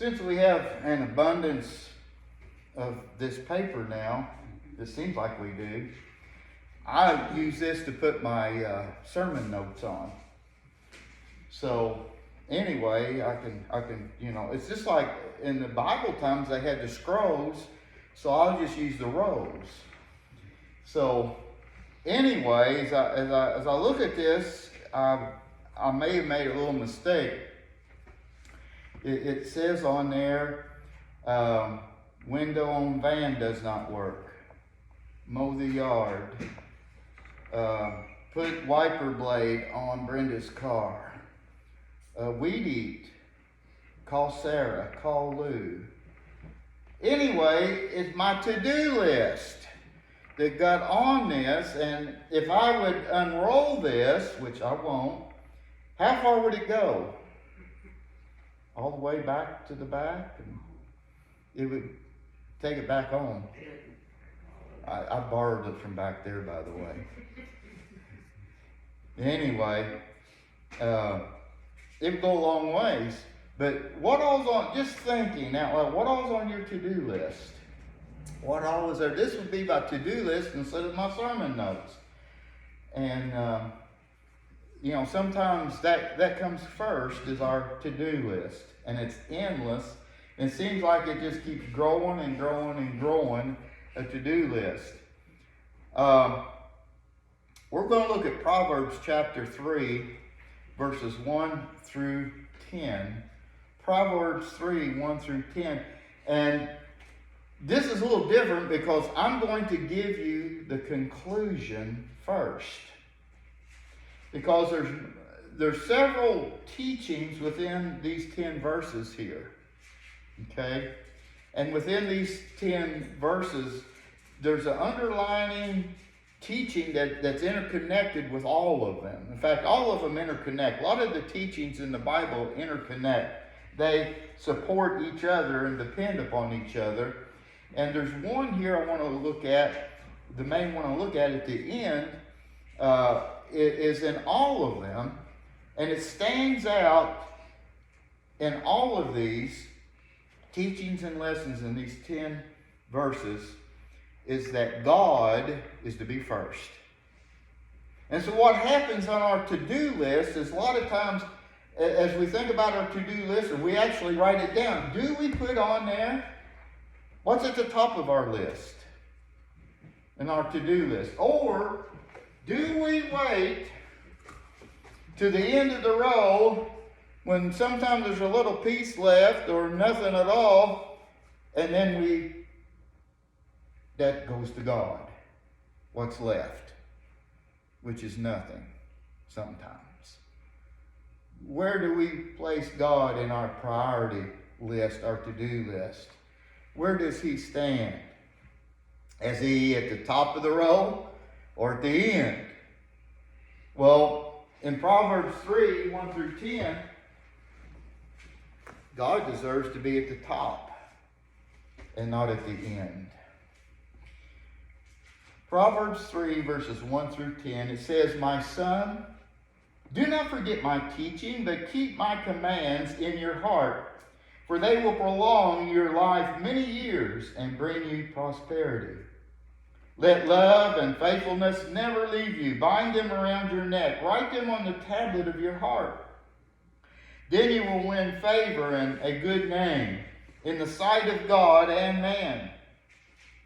Since we have an abundance of this paper now, it seems like we do, I use this to put my sermon notes on. So anyway, I can, it's just like in the Bible times they had the scrolls, so I'll just use the rolls. So anyway, as I look at this, I may have made a little mistake. It says on there, window on van does not work. Mow the yard. Put wiper blade on Brenda's car. Weed eat. Call Sarah. Call Lou. Anyway, it's my to-do list that got on this, and if I would unroll this, which I won't, how far would it go? All the way back to the back? And it would take it back on. I borrowed it from back there, by the way. Anyway, it would go a long ways. But what all's on, just thinking out loud, what all's on your to-do list? What all is there? This would be my to-do list instead of my sermon notes. And, sometimes that comes first is our to-do list. And it's endless. And it seems like it just keeps growing and growing and growing, a to-do list. We're going to look at Proverbs chapter 3, verses 1 through 10. Proverbs 3, 1 through 10. And this is a little different because I'm going to give you the conclusion first. Because there's several teachings within these 10 verses here. Okay? And within these 10 verses, there's an underlining teaching that's interconnected with all of them. In fact, all of them interconnect. A lot of the teachings in the Bible interconnect. They support each other and depend upon each other. And there's one here I want to look at, the main one I look at the end, is in all of them. And it stands out in all of these teachings and lessons in these 10 verses is that God is to be first. And so what happens on our to-do list is a lot of times as we think about our to-do list, or we actually write it down, do we put on there what's at the top of our list in our to-do list? Or do we wait to the end of the row when sometimes there's a little piece left or nothing at all, and then that goes to God, what's left, which is nothing sometimes. Where do we place God in our priority list, our to-do list? Where does he stand? Is he at the top of the row or at the end? Well, in Proverbs 3, 1 through 10, God deserves to be at the top and not at the end. Proverbs 3, verses 1 through 10, it says, "My son, do not forget my teaching, but keep my commands in your heart, for they will prolong your life many years and bring you prosperity. Let love and faithfulness never leave you. Bind them around your neck. Write them on the tablet of your heart. Then you will win favor and a good name in the sight of God and man.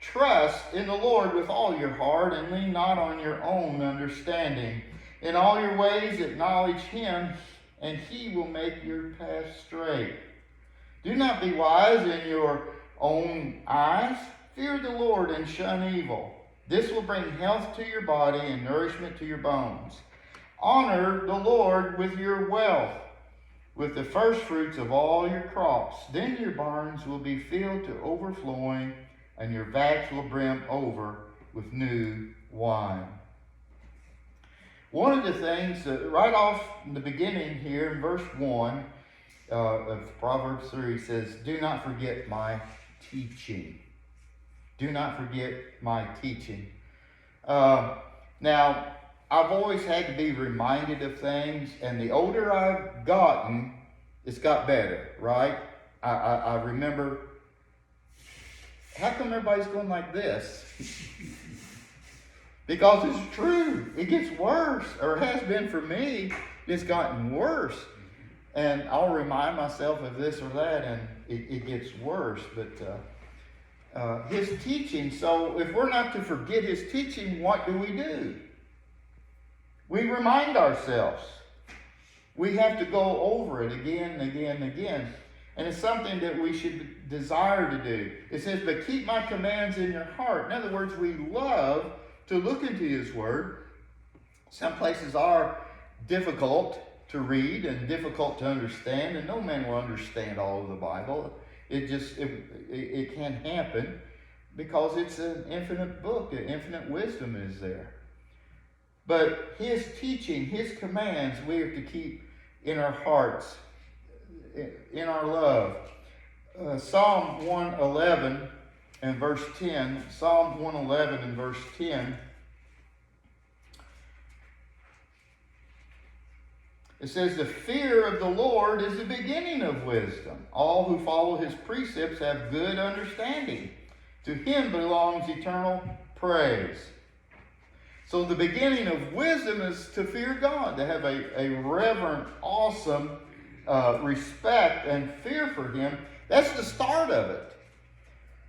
Trust in the Lord with all your heart and lean not on your own understanding. In all your ways acknowledge him, and he will make your path straight. Do not be wise in your own eyes. Fear the Lord and shun evil. This will bring health to your body and nourishment to your bones. Honor the Lord with your wealth, with the first fruits of all your crops. Then your barns will be filled to overflowing, and your vats will brim over with new wine." One of the things that right off in the beginning here in verse 1 of Proverbs 3 says, "Do not forget my teaching." Do not forget my teaching. Now, I've always had to be reminded of things, and the older I've gotten, it's got better, right? I remember, how come everybody's going like this? Because it's true. It gets worse, or it has been for me. It's gotten worse. And I'll remind myself of this or that, and it gets worse. But his teaching, so if we're not to forget his teaching, what do? We remind ourselves. We have to go over it again and again and again. And it's something that we should desire to do. It says, but keep my commands in your heart. In other words, we love to look into his word. Some places are difficult to read and difficult to understand, and no man will understand all of the Bible. It can't happen because it's an infinite book. An infinite wisdom is there. But his teaching, his commands, we are to keep in our hearts, in our love. Psalm 111 and verse 10. Psalm 111 and verse 10. It says, the fear of the Lord is the beginning of wisdom. All who follow his precepts have good understanding. To him belongs eternal praise. So the beginning of wisdom is to fear God, to have a reverent, awesome respect and fear for him. That's the start of it.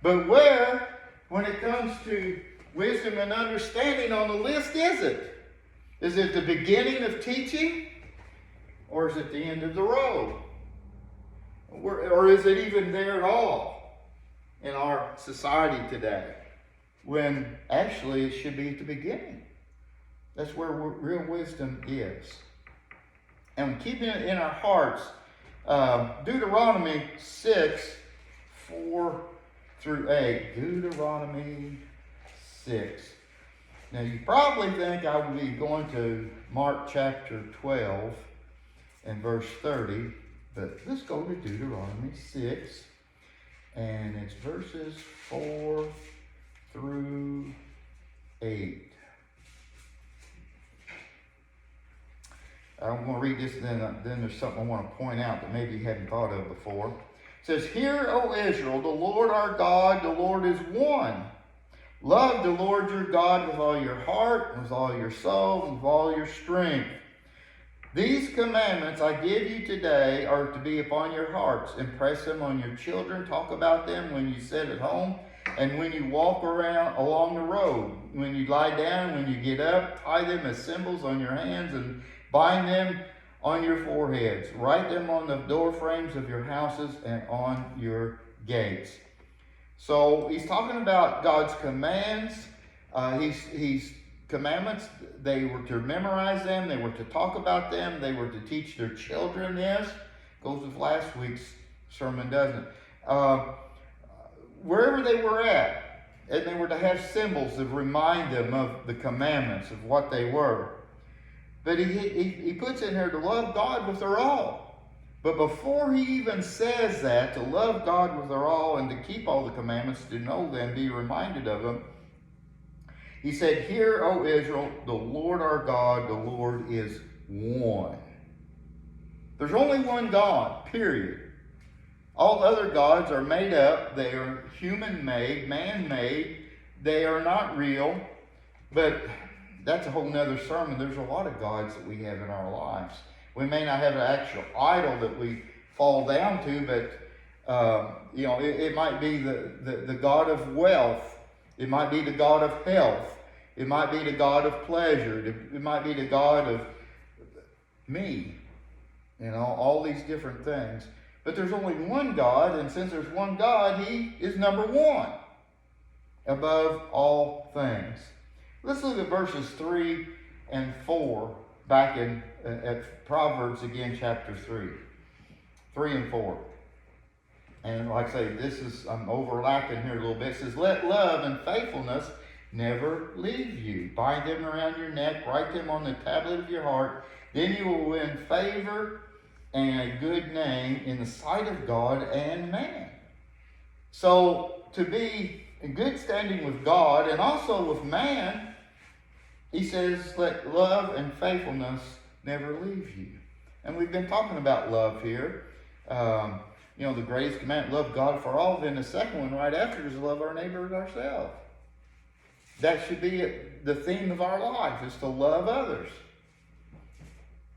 But where, when it comes to wisdom and understanding on the list, is it? Is it the beginning of teaching? Or is it the end of the road? Or is it even there at all in our society today? When actually it should be at the beginning. That's where real wisdom is. And keeping it in our hearts, Deuteronomy 6, 4 through 8. Deuteronomy 6. Now you probably think I would be going to Mark chapter 12 and verse 30, but let's go to Deuteronomy 6, and it's verses 4 through 8. I'm going to read this, and then there's something I want to point out that maybe you hadn't thought of before. It says, hear, O Israel, the Lord our God, the Lord is one. Love the Lord your God with all your heart, with all your soul, and with all your strength. These commandments I give you today are to be upon your hearts. Impress them on your children. Talk about them when you sit at home and when you walk around along the road. When you lie down, when you get up, tie them as symbols on your hands and bind them on your foreheads. Write them on the door frames of your houses and on your gates. So he's talking about God's commands. He's commandments. They were to memorize them. They were to talk about them. They were to teach their children this. Goes with last week's sermon, doesn't it? Wherever they were at, and they were to have symbols that remind them of the commandments, of what they were. But he puts in here to love God with their all. But before he even says that, to love God with their all and to keep all the commandments, to know them, be reminded of them, he said, hear, O Israel, the Lord our God, the Lord is one. There's only one God, period. All other gods are made up. They are human-made, man-made. They are not real. But that's a whole nother sermon. There's a lot of gods that we have in our lives. We may not have an actual idol that we fall down to, but it might be the God of wealth. It might be the God of health. It might be the God of pleasure. It might be the God of me. All these different things. But there's only one God, and since there's one God, he is number one above all things. Let's look at verses 3 and 4 back at Proverbs again, chapter 3. 3 and 4. And like I say, I'm overlapping here a little bit. It says, let love and faithfulness never leave you. Bind them around your neck. Write them on the tablet of your heart. Then you will win favor and a good name in the sight of God and man. So to be in good standing with God and also with man, he says, let love and faithfulness never leave you. And we've been talking about love here. the greatest commandment, love God for all. Then the second one right after is love our neighbor as ourselves. That should be the theme of our life, is to love others.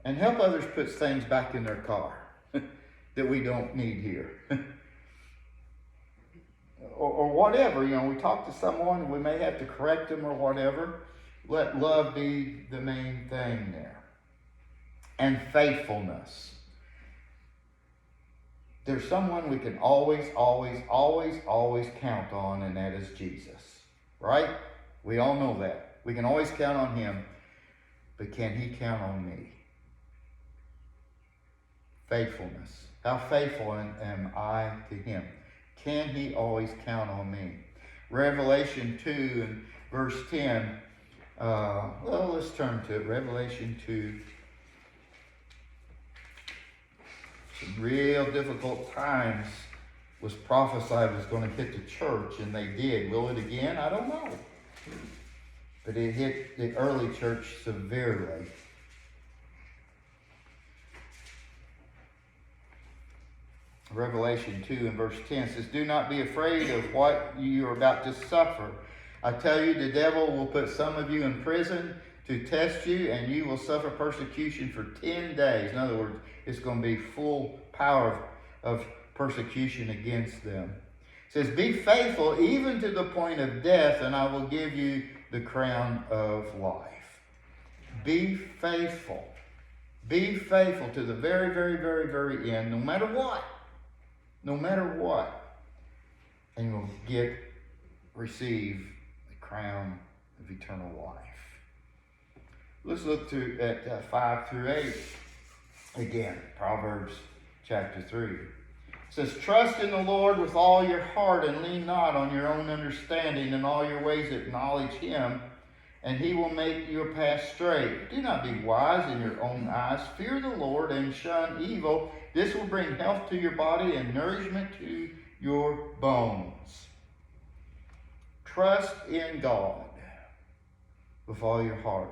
And help others put things back in their car that we don't need here. or whatever, we talk to someone, we may have to correct them or whatever. Let love be the main thing there. And faithfulness. There's someone we can always, always, always, always count on, and that is Jesus. Right? We all know that. We can always count on him, but can he count on me? Faithfulness. How faithful am I to him? Can he always count on me? Revelation 2 and verse 10. Let's turn to it. Revelation 2. Some real difficult times was prophesied was going to hit the church, and they did. Will it again? I don't know. But it hit the early church severely. Revelation 2 and verse 10 says, do not be afraid of what you are about to suffer. I tell you, the devil will put some of you in prison to test you, and you will suffer persecution for 10 days. In other words, it's going to be full power of persecution against them. It says, be faithful even to the point of death, and I will give you the crown of life. Be faithful. Be faithful to the very, very, very, very end, no matter what. No matter what. And you'll receive the crown of eternal life. Let's look at 5 through 8 again. Proverbs chapter 3. It says, trust in the Lord with all your heart and lean not on your own understanding. In all your ways acknowledge him, and he will make your path straight. Do not be wise in your own eyes. Fear the Lord and shun evil. This will bring health to your body and nourishment to your bones. Trust in God with all your heart.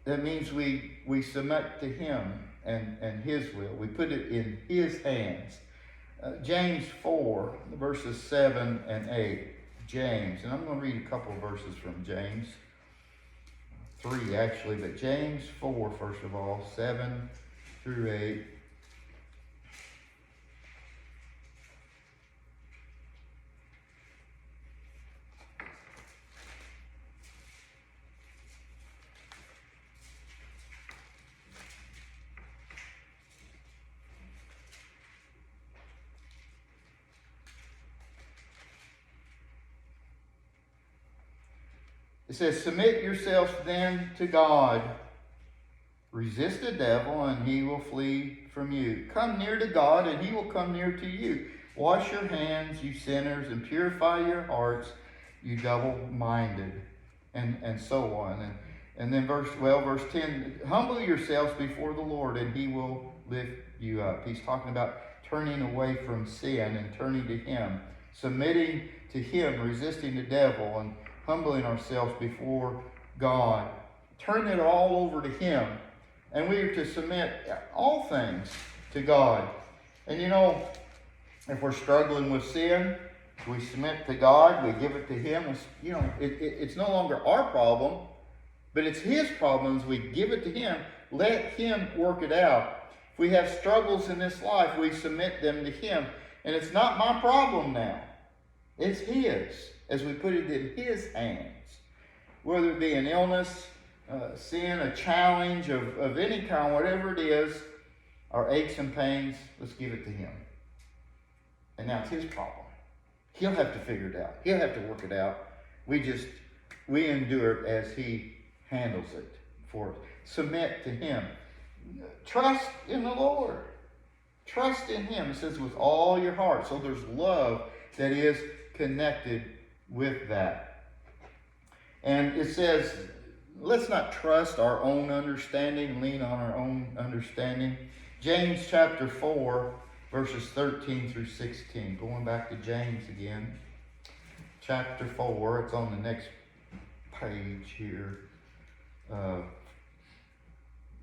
That means we submit to him and his will. We put it in his hands. James 4, verses 7 and 8. James, and I'm going to read a couple of verses from James. 3 actually, but James 4, first of all, 7 through 8. It says, submit yourselves then to God. Resist the devil, and he will flee from you. Come near to God, and he will come near to you. Wash your hands, you sinners, and purify your hearts, you double-minded. And so on. And then verse 10, humble yourselves before the Lord, and he will lift you up. He's talking about turning away from sin and turning to him. Submitting to him, resisting the devil, and humbling ourselves before God. Turn it all over to him. And we are to submit all things to God. And if we're struggling with sin, we submit to God, we give it to him. It's no longer our problem, but it's his problems. We give it to him. Let him work it out. If we have struggles in this life, we submit them to him. And it's not my problem now. It's his, as we put it in his hands. Whether it be an illness, sin, a challenge of any kind, whatever it is, our aches and pains, let's give it to him. And now it's his problem. He'll have to figure it out. He'll have to work it out. We endure it as he handles it for us. Submit to him. Trust in the Lord. Trust in him. It says with all your heart. So there's love that is connected with that. And it says, let's not trust our own understanding, lean on our own understanding. James chapter 4, verses 13 through 16. Going back to James again. Chapter 4, it's on the next page here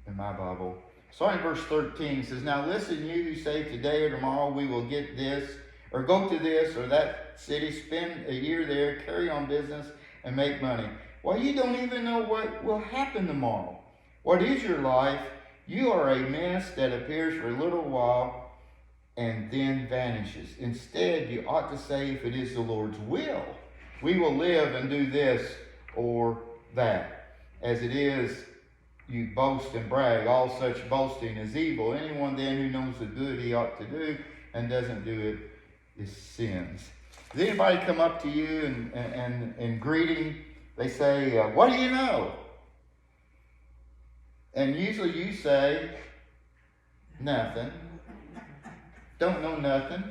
in my Bible. Starting in verse 13, it says, "Now listen, you who say today or tomorrow we will get this, or go to this or that city, spend a year there, carry on business, and make money. Well, you don't even know what will happen tomorrow. What is your life? You are a mist that appears for a little while and then vanishes. Instead, you ought to say, if it is the Lord's will, we will live and do this or that. As it is, you boast and brag. All such boasting is evil. Anyone then who knows the good he ought to do and doesn't do it is sins." Does anybody come up to you and greeting? They say, "What do you know?" And usually you say, "Nothing. Don't know nothing."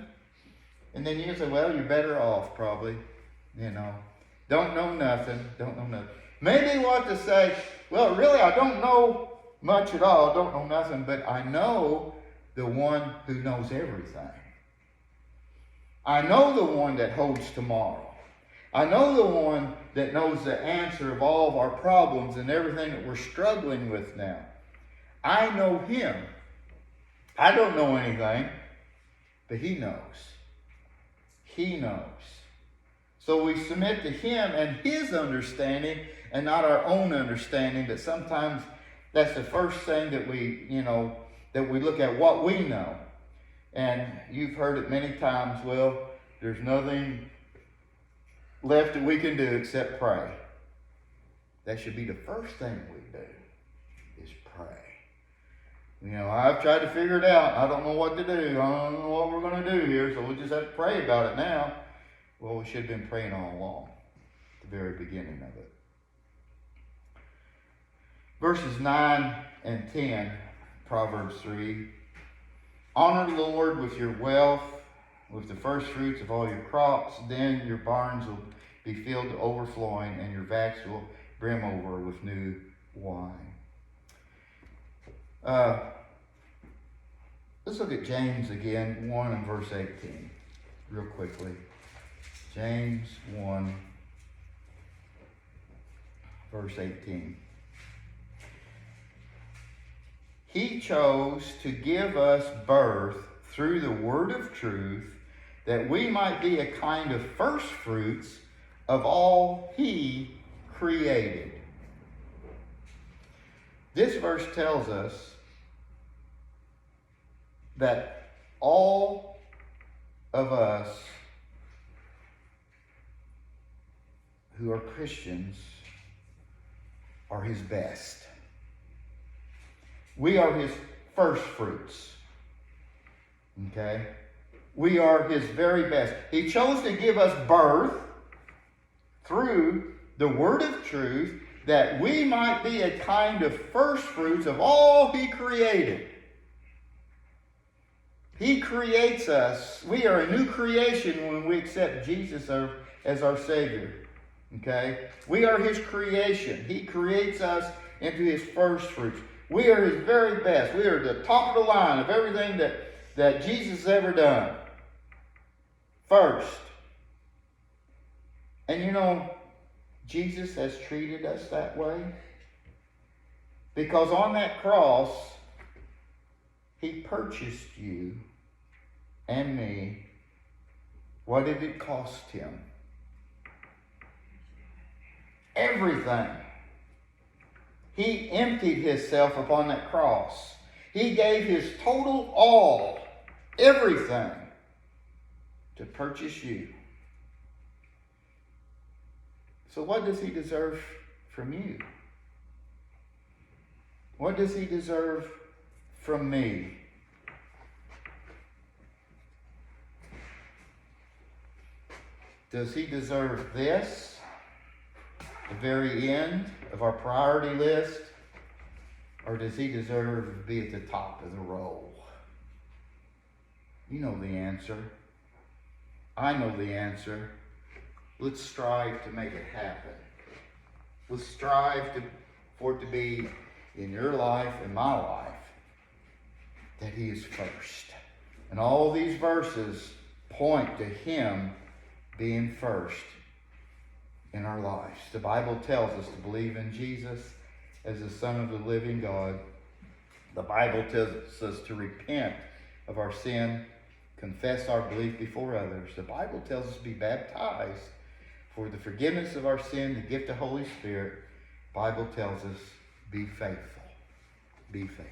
And then you say, "Well, you're better off probably. Don't know nothing. Don't know nothing." Maybe what to say, "Well, really, I don't know much at all. Don't know nothing, but I know the one who knows everything. I know the one that holds tomorrow. I know the one that knows the answer of all of our problems and everything that we're struggling with now. I know him. I don't know anything, but he knows. He knows." So we submit to him and his understanding and not our own understanding. But sometimes that's the first thing that we look at, what we know. And you've heard it many times, well, there's nothing left that we can do except pray. That should be the first thing we do, is pray. I've tried to figure it out. I don't know what to do. I don't know what we're going to do here, so we'll just have to pray about it now. Well, we should have been praying all along, at the very beginning of it. Verses 9 and 10, Proverbs 3. "Honor the Lord with your wealth, with the first fruits of all your crops. Then your barns will be filled to overflowing, and your vats will brim over with new wine." Let's look at James again, 1 and verse 18, real quickly. James 1, verse 18. "He chose to give us birth through the word of truth, that we might be a kind of first fruits of all he created." This verse tells us that all of us who are Christians are his best. We are his first fruits. Okay? We are his very best. He chose to give us birth through the word of truth, that we might be a kind of first fruits of all he created. He creates us. We are a new creation when we accept Jesus as our Savior. Okay? We are his creation. He creates us into his first fruits. We are his very best. We are the top of the line of everything that Jesus has ever done. First. And Jesus has treated us that way. Because on that cross, he purchased you and me. What did it cost him? Everything. He emptied himself upon that cross. He gave his total all, everything, to purchase you. So what does he deserve from you? What does he deserve from me? Does he deserve this? The very end of our priority list? Or does he deserve to be at the top of the roll? You know the answer. I know the answer. Let's strive to make it happen. Let's strive for it to be in your life and my life that he is first. And all these verses point to him being first in our lives. The Bible tells us to believe in Jesus as the Son of the living God, The Bible tells us to repent of our sin, confess our belief before others. The Bible tells us to be baptized for the forgiveness of our sin, the gift of the Holy Spirit. The Bible tells us, be faithful. Be faithful.